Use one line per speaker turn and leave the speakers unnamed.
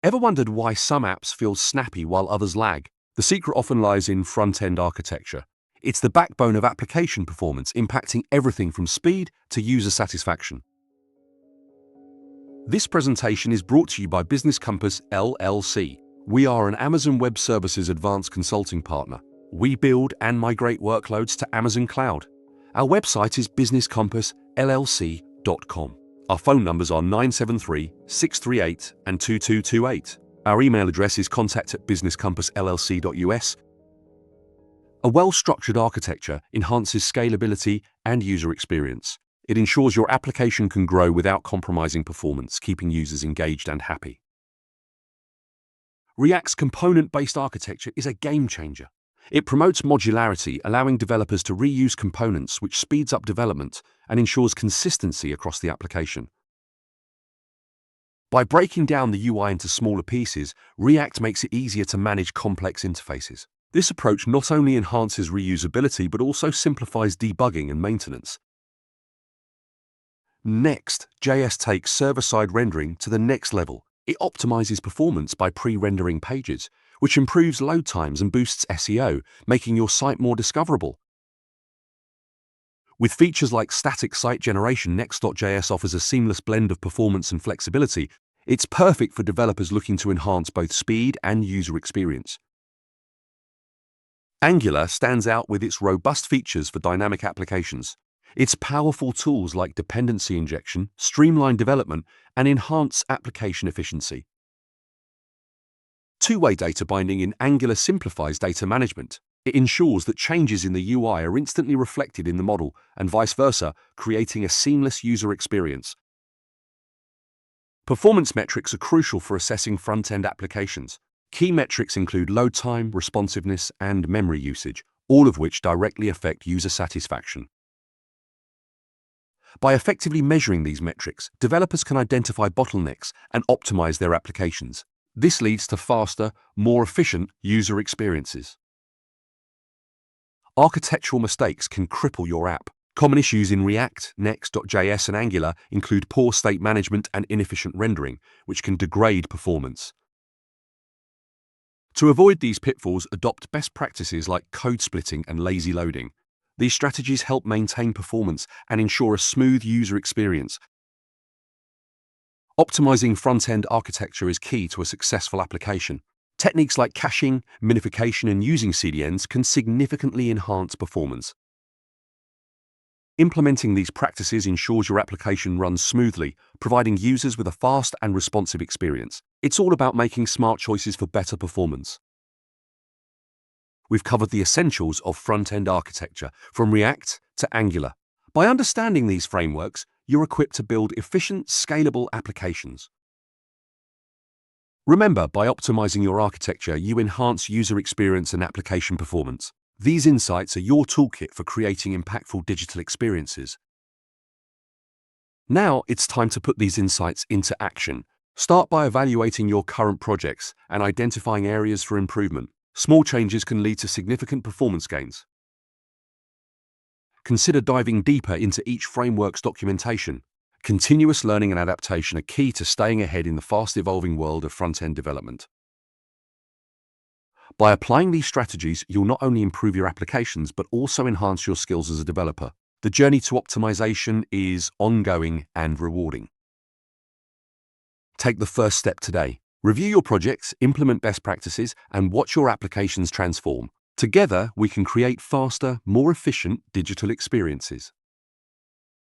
Ever wondered why some apps feel snappy while others lag? The secret often lies in front-end architecture. It's the backbone of application performance, impacting everything from speed to user satisfaction. This presentation is brought to you by Business Compass LLC. We are an Amazon Web Services advanced consulting partner. We build and migrate workloads to Amazon Cloud. Our website is businesscompassllc.com. Our phone numbers are 973-638 and 2228. Our email address is contact@businesscompassllc.us. A well-structured architecture enhances scalability and user experience. It ensures your application can grow without compromising performance, keeping users engaged and happy. React's component-based architecture is a game changer. It promotes modularity, allowing developers to reuse components, which speeds up development and ensures consistency across the application. By breaking down the UI into smaller pieces, React makes it easier to manage complex interfaces. This approach not only enhances reusability but also simplifies debugging and maintenance. Next.js takes server-side rendering to the next level. It optimizes performance by pre-rendering pages, which improves load times and boosts SEO, making your site more discoverable. With features like static site generation, Next.js offers a seamless blend of performance and flexibility. It's perfect for developers looking to enhance both speed and user experience. Angular stands out with its robust features for dynamic applications. Its powerful tools like dependency injection, streamline development, and enhance application efficiency. Two-way data binding in Angular simplifies data management. It ensures that changes in the UI are instantly reflected in the model and vice versa, creating a seamless user experience. Performance metrics are crucial for assessing front-end applications. Key metrics include load time, responsiveness, and memory usage, all of which directly affect user satisfaction. By effectively measuring these metrics, developers can identify bottlenecks and optimize their applications. This leads to faster, more efficient user experiences. Architectural mistakes can cripple your app. Common issues in React, Next.js, and Angular include poor state management and inefficient rendering, which can degrade performance. To avoid these pitfalls, adopt best practices like code splitting and lazy loading. These strategies help maintain performance and ensure a smooth user experience. Optimizing front-end architecture is key to a successful application. Techniques like caching, minification, and using CDNs can significantly enhance performance. Implementing these practices ensures your application runs smoothly, providing users with a fast and responsive experience. It's all about making smart choices for better performance. We've covered the essentials of front-end architecture, from React to Angular. By understanding these frameworks, you're equipped to build efficient, scalable applications. Remember, by optimizing your architecture, you enhance user experience and application performance. These insights are your toolkit for creating impactful digital experiences. Now, it's time to put these insights into action. Start by evaluating your current projects and identifying areas for improvement. Small changes can lead to significant performance gains. Consider diving deeper into each framework's documentation. Continuous learning and adaptation are key to staying ahead in the fast-evolving world of front-end development. By applying these strategies, you'll not only improve your applications, but also enhance your skills as a developer. The journey to optimization is ongoing and rewarding. Take the first step today. Review your projects, implement best practices, and watch your applications transform. Together, we can create faster, more efficient digital experiences.